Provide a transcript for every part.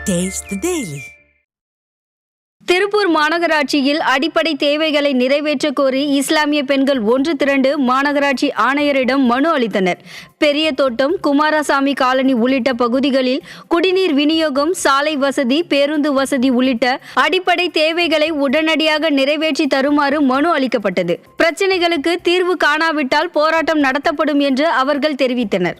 Taste the Daily. Tiruppur மாநகராட்சியில் அடிப்படை தேவைகளை நிறைவேற்ற கோரி இஸ்லாமிய பெண்கள் ஒன்று திரண்டு மாநகராட்சி ஆணையரிடம் மனு அளித்தனர். பெரிய தோட்டம், குமாரசாமி காலனி உள்ளிட்ட பகுதிகளில் குடிநீர் விநியோகம், சாலை வசதி, பேருந்து வசதி உள்ளிட்ட அடிப்படை தேவைகளை உடனடியாக நிறைவேற்றி தருமாறு மனு அளிக்கப்பட்டது. பிரச்சனைகளுக்கு தீர்வு காணாவிட்டால் போராட்டம் நடத்தப்படும் என்று அவர்கள் தெரிவித்தனர்.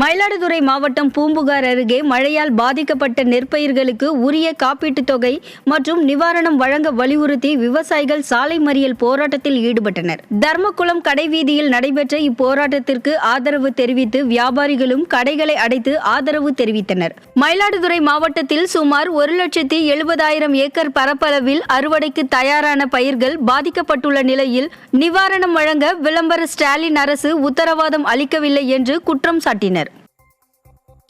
மயிலாடுதுறை மாவட்டம் பூம்புகார் அருகே மழையால் பாதிக்கப்பட்ட நெற்பயிர்களுக்கு உரிய காப்பீட்டுத் தொகை மற்றும் நிவாரணம் வழங்க வலியுறுத்தி விவசாயிகள் சாலை மறியல் போராட்டத்தில் ஈடுபட்டனர். தர்மகுளம் கடைவீதியில் நடைபெற்ற இப்போராட்டத்திற்கு ஆதரவு தெரிவித்து வியாபாரிகளும் கடைகளை அடைத்து ஆதரவு தெரிவித்தனர். மயிலாடுதுறை மாவட்டத்தில் சுமார் 1,70,000 ஏக்கர் பரப்பளவில் அறுவடைக்கு தயாரான பயிர்கள் பாதிக்கப்பட்டுள்ள நிலையில் நிவாரணம் வழங்க விளம்பர ஸ்டாலின் அரசு உத்தரவாதம் அளிக்கவில்லை என்று குற்றம் சாட்டினர்.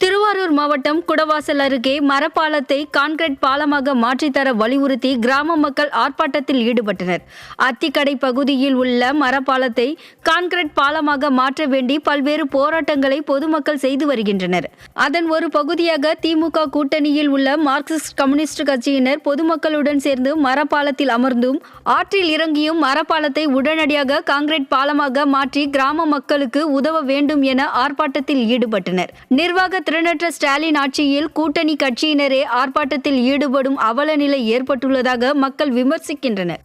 திருவாரூர் மாவட்டம் குடவாசல் அருகே மரப்பாலத்தை கான்கிரீட் பாலமாக மாற்றித்தர வலியுறுத்தி கிராம மக்கள் ஆர்ப்பாட்டத்தில் ஈடுபட்டனர். அத்திக்கடை பகுதியில் உள்ள மரப்பாலத்தை கான்கிரீட் பாலமாக மாற்ற வேண்டி பல்வேறு போராட்டங்களை பொதுமக்கள் செய்து வருகின்றனர். அதன் ஒரு பகுதியாக திமுக கூட்டணியில் உள்ள மார்க்சிஸ்ட் கம்யூனிஸ்ட் கட்சியினர் பொதுமக்களுடன் சேர்ந்து மரப்பாலத்தில் அமர்ந்தும் ஆற்றில் இறங்கியும் மரப்பாலத்தை உடனடியாக கான்கிரீட் பாலமாக மாற்றி கிராம மக்களுக்கு உதவ வேண்டும் என ஆர்ப்பாட்டத்தில் ஈடுபட்டனர். நிர்வாக திறனற்ற ஸ்டாலின் ஆட்சியில் கூட்டணி கட்சியினரே ஆர்ப்பாட்டத்தில் ஈடுபடும் அவல நிலை ஏற்பட்டுள்ளதாக மக்கள் விமர்சிக்கின்றனர்.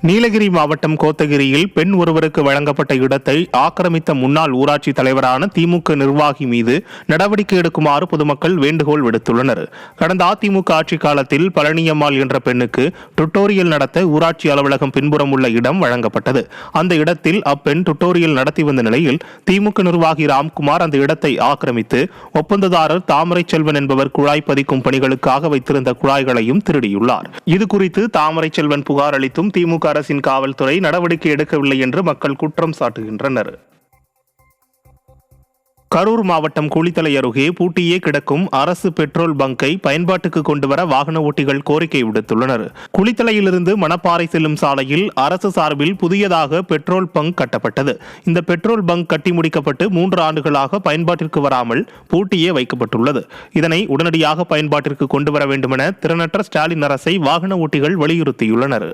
நீலகிரி மாவட்டம் கோத்தகிரியில் பெண் ஒருவருக்கு வழங்கப்பட்ட இடத்தை ஆக்கிரமித்த முன்னாள் ஊராட்சி தலைவரான திமுக நிர்வாகி மீது நடவடிக்கை எடுக்குமாறு பொதுமக்கள் வேண்டுகோள் விடுத்துள்ளனர். கடந்த அதிமுக ஆட்சி காலத்தில் பழனியம்மாள் என்ற பெண்ணுக்கு டுட்டோரியல் நடத்த ஊராட்சி அலுவலகம் பின்புறம் உள்ள இடம் வழங்கப்பட்டது. அந்த இடத்தில் அப்பெண் டுட்டோரியல் நடத்தி வந்த நிலையில் திமுக நிர்வாகி ராம்குமார் அந்த இடத்தை ஆக்கிரமித்து ஒப்பந்ததாரர் தாமரை செல்வன் என்பவர் குழாய் பதிக்கும் பணிகளுக்காக வைத்திருந்த குழாய்களையும் திருடியுள்ளார். இதுகுறித்து தாமரை செல்வன் புகார் அளித்தும் திமுக அரசின் காவல்துறை நடவடிக்கை எடுக்கவில்லை என்று மக்கள் குற்றம் சாட்டுகின்றனர். கரூர் மாவட்டம் குளித்தலை அருகே பூட்டியே கிடக்கும் அரசு பெட்ரோல் பங்கை பயன்பாட்டுக்கு கொண்டுவர வாகன ஓட்டிகள் கோரிக்கை விடுத்துள்ளனர். குளித்தலையிலிருந்து மணப்பாறை செல்லும் சாலையில் அரசு சார்பில் புதியதாக பெட்ரோல் பங்க் கட்டப்பட்டது. இந்த பெட்ரோல் பங்க் கட்டி முடிக்கப்பட்டு 3 ஆண்டுகளாக பயன்பாட்டிற்கு வராமல் பூட்டியே வைக்கப்பட்டுள்ளது. இதனை உடனடியாக பயன்பாட்டிற்கு கொண்டு வர வேண்டுமென திறனற்ற ஸ்டாலின் அரசை வாகன ஓட்டிகள் வலியுறுத்தியுள்ளனர்.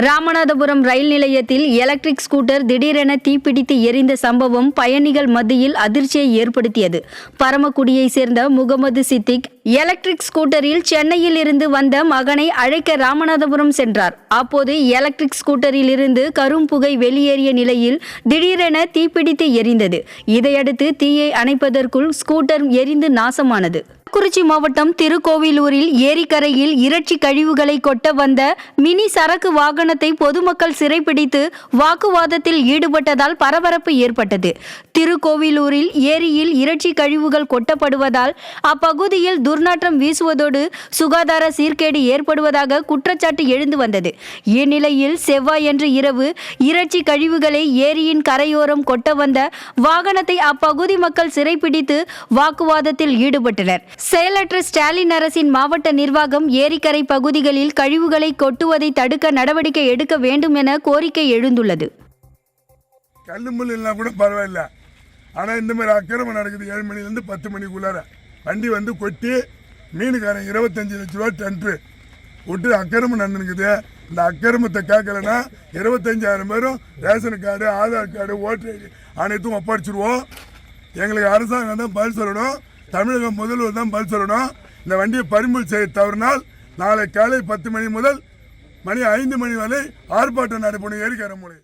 ராமநாதபுரம் ரயில் நிலையத்தில் எலக்ட்ரிக் ஸ்கூட்டர் திடீரென தீப்பிடித்து எரிந்த சம்பவம் பயணிகள் மத்தியில் அதிர்ச்சியை ஏற்படுத்தியது. பரமக்குடியை சேர்ந்த முகமது சித்திக் எலக்ட்ரிக் ஸ்கூட்டரில் சென்னையில் இருந்து வந்த மகனை அழைக்க ராமநாதபுரம் சென்றார். அப்போது எலக்ட்ரிக் ஸ்கூட்டரில் இருந்து கரும்புகை வெளியேறிய நிலையில் திடீரென தீப்பிடித்து எரிந்தது. இதையடுத்து தீயை அணைப்பதற்குள் ஸ்கூட்டர் எரிந்து நாசமானது. குறிச்சி மாவட்டம் திருக்கோவிலூரில் ஏரிக்கரையில் இறைச்சி கழிவுகளை கொட்ட வந்த மினி சரக்கு வாகனத்தை பொதுமக்கள் சிறைப்பிடித்து வாக்குவாதத்தில் ஈடுபட்டதால் பரபரப்பு ஏற்பட்டது. திருக்கோவிலூரில் ஏரியில் இறைச்சி கழிவுகள் கொட்டப்படுவதால் அப்பகுதியில் துர்நாற்றம் வீசுவதோடு சுகாதார சீர்கேடு ஏற்படுவதாக குற்றச்சாட்டு எழுந்து வந்தது. இந்நிலையில் செவ்வாயன்று இரவு இறைச்சி கழிவுகளை ஏரியின் கரையோரம் கொட்ட வந்த வாகனத்தை அப்பகுதி மக்கள் சிறைப்பிடித்து வாக்குவாதத்தில் ஈடுபட்டனர். செயலற்ற ஸ்டாலின் அரசின் மாவட்ட நிர்வாகம் ஏரிக்கரை பகுதிகளில் கழிவுகளை கொட்டுவதை தடுக்க நடவடிக்கை எடுக்க வேண்டும் என கோரிக்கை எழுந்துள்ளது. கல்லுமுள் எல்லாம் கூட பரவாயில்ல, ஆனால் இந்த மாதிரி அக்கிரமம் நடக்குது. 7 மணிலேருந்து 10 மணிக்குள்ளார வண்டி வந்து கொட்டி மீனுக்காரன் 25 லட்ச ரூபா டென்ட்ரு விட்டு அக்கிரமம் நடந்துருக்குது. இந்த அக்கிரமத்தை கேட்கலன்னா 25,000 பேரும் ration card, Aadhaar card, voter ID அனைத்தும் ஒப்படைச்சிருவோம். எங்களுக்கு அரசாங்கம் தான் பதில் சொல்லணும், தமிழக முதல்வர் தான் பதில் சொல்லணும். இந்த வண்டியை பறிமுதல் செய்ய தவறினால் நாளை காலை 10 மணி முதல் மணி 5 மணி வரை ஆர்ப்பாட்டம் நடைபெறும். ஏரிக்கரை மூலை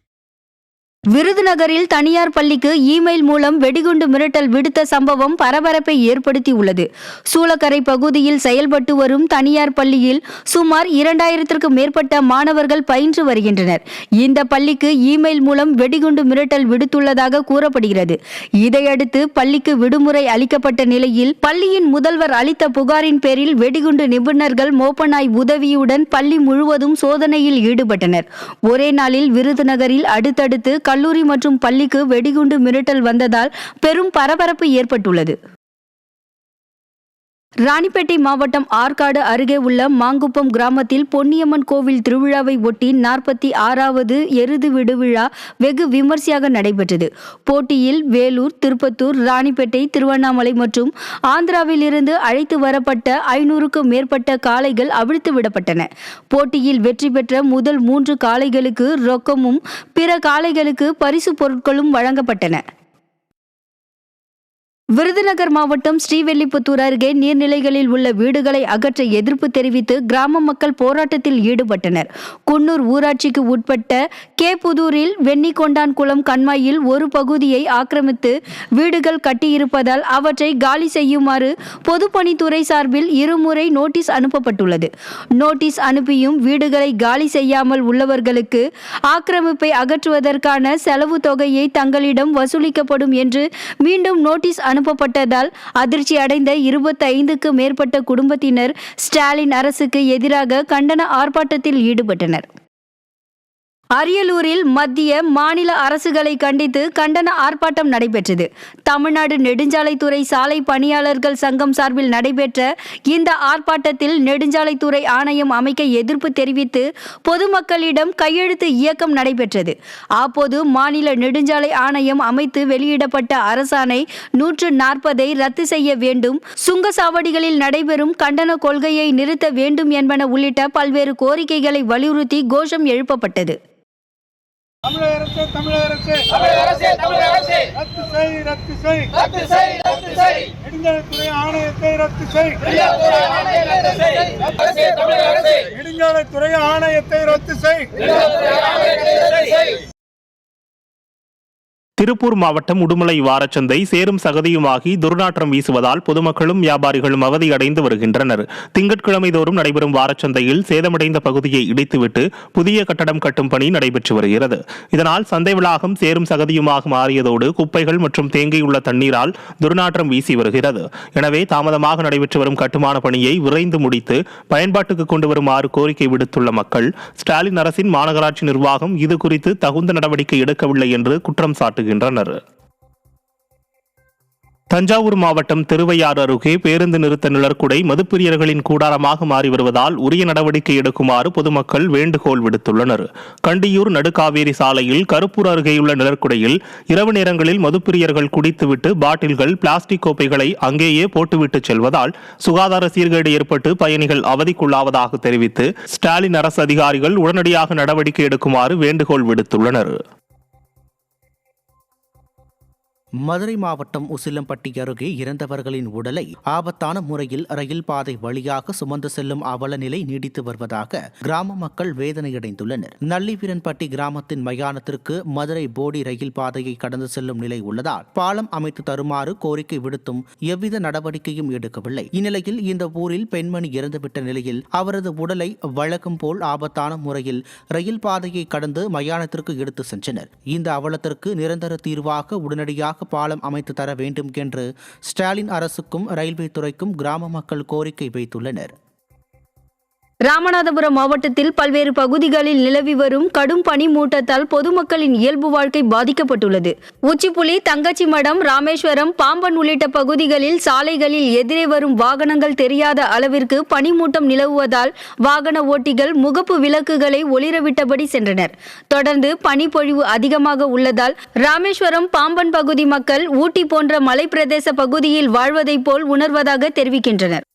விருதுநகரில் தனியார் பள்ளிக்கு இமெயில் மூலம் வெடிகுண்டு மிரட்டல் விடுத்த சம்பவம் பரபரப்பை ஏற்படுத்தி உள்ளது. சூளக்கரை பகுதியில் செயல்பட்டு வரும் தனியார் பள்ளியில் சுமார் 2000க்கும் மேற்பட்ட மாணவர்கள் பயின்று வருகின்றனர். இந்த பள்ளிக்கு இமெயில் மூலம் வெடிகுண்டு மிரட்டல் விடுத்துள்ளதாக கூறப்படுகிறது. இதையடுத்து பள்ளிக்கு விடுமுறை அளிக்கப்பட்ட நிலையில் பள்ளியின் முதல்வர் அளித்த புகாரின் பேரில் வெடிகுண்டு நிபுணர்கள் மோப்பநாய் உதவியுடன் பள்ளி முழுவதும் சோதனையில் ஈடுபட்டனர். ஒரே நாளில் விருதுநகரில் அடுத்தடுத்து கல்லூரி மற்றும் பள்ளிக்கு வெடிகுண்டு மிரட்டல் வந்ததால் பெரும் பரபரப்பு ஏற்பட்டுள்ளது. ராணிப்பேட்டை மாவட்டம் ஆற்காடு அருகே உள்ள மாங்குப்பம் கிராமத்தில் பொன்னியம்மன் கோவில் திருவிழாவை ஒட்டி 46வது எருது விடுவிழா வெகு விமர்சையாக நடைபெற்றது. போட்டியில் வேலூர், திருப்பத்தூர், ராணிப்பேட்டை, திருவண்ணாமலை மற்றும் ஆந்திராவில் இருந்து அழைத்து வரப்பட்ட 500க்கும் மேற்பட்ட காளைகள் அவிழ்த்து விடப்பட்டன. போட்டியில் வெற்றி பெற்ற முதல் 3 காளைகளுக்கு ரொக்கமும் பிற காளைகளுக்கு பரிசு பொருட்களும் வழங்கப்பட்டன. விருதுநகர் மாவட்டம் ஸ்ரீவில்லிபுத்தூர் அருகே நீர்நிலைகளில் உள்ள வீடுகளை அகற்ற எதிர்ப்பு தெரிவித்து கிராம மக்கள் போராட்டத்தில் ஈடுபட்டனர். குன்னூர் ஊராட்சிக்கு உட்பட்ட கேப்புதூரில் வெண்ணிக்கொண்டான் குளம் கண்மாயில் ஒரு பகுதியை ஆக்கிரமித்து வீடுகள் கட்டியிருப்பதால் அவற்றை காலி செய்யுமாறு பொதுப்பணித்துறை சார்பில் 2 முறை நோட்டீஸ் அனுப்பப்பட்டுள்ளது. நோட்டீஸ் அனுப்பியும் வீடுகளை காலி செய்யாமல் உள்ளவர்களுக்கு ஆக்கிரமிப்பை அகற்றுவதற்கான செலவு தொகையை தங்களிடம் வசூலிக்கப்படும் என்று மீண்டும் நோட்டீஸ் அனுப்பப்பட்டதால் அதிர்ச்சி அடைந்த 25க்கு மேற்பட்ட குடும்பத்தினர் ஸ்டாலின் அரசுக்கு எதிராக கண்டன ஆர்ப்பாட்டத்தில் ஈடுபட்டனர். அரியலூரில் மத்திய, மாநில அரசுகளை கண்டித்து கண்டன ஆர்ப்பாட்டம் நடைபெற்றது. தமிழ்நாடு நெடுஞ்சாலைத்துறை சாலை பணியாளர்கள் சங்கம் சார்பில் நடைபெற்ற இந்த ஆர்ப்பாட்டத்தில் நெடுஞ்சாலைத்துறை ஆணையம் அமைக்க எதிர்ப்பு தெரிவித்து பொதுமக்களிடம் கையெழுத்து இயக்கம் நடைபெற்றது. அப்போது மாநில நெடுஞ்சாலை ஆணையம் அமைத்து வெளியிடப்பட்ட அரசாணை 140ஐ ரத்து செய்ய வேண்டும், சுங்கசாவடிகளில் நடைபெறும் கண்டன கொள்கையை நிறுத்த வேண்டும் என்பன உள்ளிட்ட பல்வேறு கோரிக்கைகளை வலியுறுத்தி கோஷம் எழுப்பப்பட்டது. தமிழக அரசே ரத்து செய் நெடுஞ்சாலைத்துறை ஆணையத்தை ரத்து செய் நெடுஞ்சாலைத்துறை ஆணையத்தை ரத்து செய். திருப்பூர் மாவட்டம் உடுமலை வாரச்சந்தை சேரும் சகதியுமாகி துர்நாற்றம் வீசுவதால் பொதுமக்களும் வியாபாரிகளும் அவதியடைந்து வருகின்றனர். திங்கட்கிழமை தோறும் நடைபெறும் வாரச்சந்தையில் சேதமடைந்த பகுதியை இடித்துவிட்டு புதிய கட்டடம் கட்டும் பணி நடைபெற்று வருகிறது. இதனால் சந்தை வளாகம் சேரும் சகதியுமாக மாறியதோடு குப்பைகள் மற்றும் தேங்கியுள்ள தண்ணீரால் துர்நாற்றம் வீசி வருகிறது. எனவே தாமதமாக நடைபெற்று வரும் கட்டுமான பணியை விரைந்து முடித்து பயன்பாட்டுக்கு கொண்டு வருமாறு கோரிக்கை விடுத்துள்ள மக்கள், ஸ்டாலின் அரசின் மாநகராட்சி நிர்வாகம் இது குறித்து தகுந்த நடவடிக்கை எடுக்கவில்லை என்று குற்றம் சாட்டுகின்றனர். தஞ்சாவூர் மாவட்டம் திருவையாறு அருகே பேருந்து நிறுத்த நிழற்குடை மதுப்பிரியர்களின் கூடாரமாக மாறி வருவதால் உரிய நடவடிக்கை எடுக்குமாறு பொதுமக்கள் வேண்டுகோள் விடுத்துள்ளனர். கண்டியூர் நடுக்காவேரி சாலையில் கருப்பூர் அருகேயுள்ள நிழற்குடையில் இரவு நேரங்களில் மதுப்பிரியர்கள் குடித்துவிட்டு பாட்டில்கள், பிளாஸ்டிக் கோப்பைகளை அங்கேயே போட்டுவிட்டு செல்வதால் சுகாதார சீர்கேடு ஏற்பட்டு பயணிகள் அவதிக்குள்ளாவதாக தெரிவித்து ஸ்டாலின் அரசு அதிகாரிகள் உடனடியாக நடவடிக்கை எடுக்குமாறு வேண்டுகோள் விடுத்துள்ளனர். மதுரை மாவட்டம் உசிலம்பட்டி அருகே இறந்தவர்களின் உடலை ஆபத்தான முறையில் ரயில் பாதை வழியாக சுமந்து செல்லும் அவல நிலை நீடித்து வருவதாக கிராம மக்கள் வேதனையடைந்துள்ளனர். நல்லிவீரன்பட்டி கிராமத்தின் மயானத்திற்கு மதுரை போடி ரயில் பாதையை கடந்து செல்லும் நிலை உள்ளதால் பாலம் அமைத்து தருமாறு கோரிக்கை விடுத்தும் எவ்வித நடவடிக்கையும் எடுக்கவில்லை. இந்நிலையில் இந்த ஊரில் பெண்மணி இறந்துவிட்ட நிலையில் அவரது உடலை வழக்கம் போல் ஆபத்தான முறையில் ரயில் பாதையை கடந்து மயானத்திற்கு எடுத்து சென்றனர். இந்த அவலத்திற்கு நிரந்தர தீர்வாக உடனடியாக பாலம் அமைத்து தர வேண்டும் என்று ஸ்டாலின் அரசுக்கும் ரயில்வே துறைக்கும் கிராம மக்கள் கோரிக்கை வைத்துள்ளனர். ராமநாதபுரம் மாவட்டத்தில் பல்வேறு பகுதிகளில் நிலவி வரும் கடும் பனிமூட்டத்தால் பொதுமக்களின் இயல்பு வாழ்க்கை பாதிக்கப்பட்டுள்ளது. உச்சிப்புலி, தங்கச்சி மடம், ராமேஸ்வரம், பாம்பன் உள்ளிட்ட பகுதிகளில் சாலைகளில் எதிரே வரும் வாகனங்கள் தெரியாத அளவிற்கு பனிமூட்டம் நிலவுவதால் வாகன ஓட்டிகள் முகப்பு விளக்குகளை ஒளிரவிட்டபடி சென்றனர். தொடர்ந்து பனிப்பொழிவு அதிகமாக உள்ளதால் ராமேஸ்வரம், பாம்பன் பகுதி மக்கள் ஊட்டி போன்ற மலைப்பிரதேச பகுதியில் வாழ்வதைப் போல் உணர்வதாக தெரிவிக்கின்றனர்.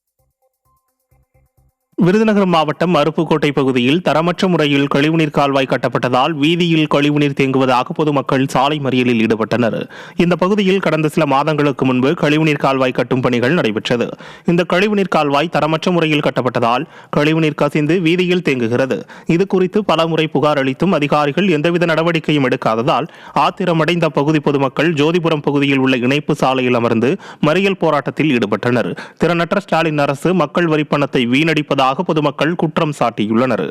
விருதுநகர் மாவட்டம் அருப்புக்கோட்டை பகுதியில் தரமற்ற முறையில் கழிவுநீர் கால்வாய் கட்டப்பட்டதால் வீதியில் கழிவுநீர் தேங்குவதாக பொதுமக்கள் சாலை மறியலில் ஈடுபட்டனர். இந்த பகுதியில் கடந்த சில மாதங்களுக்கு முன்பு கழிவுநீர் கால்வாய் கட்டும் பணிகள் நடைபெற்றது. இந்த கழிவுநீர் கால்வாய் தரமற்ற முறையில் கட்டப்பட்டதால் கழிவுநீர் கசிந்து வீதியில் தேங்குகிறது. இது குறித்து பலமுறை புகார் அளித்தும் அதிகாரிகள் எந்தவித நடவடிக்கையும் எடுக்காததால் ஆத்திரமடைந்த பகுதி பொதுமக்கள் ஜோதிபுரம் பகுதியில் உள்ள இணைப்பு சாலையில் அமர்ந்து மறியல் போராட்டத்தில் ஈடுபட்டனர். திறனற்ற ஸ்டாலின் அரசு மக்கள் வரிப்பணத்தை வீணடிப்பதாக பொதுமக்கள் குற்றம் சாட்டியுள்ளனர்.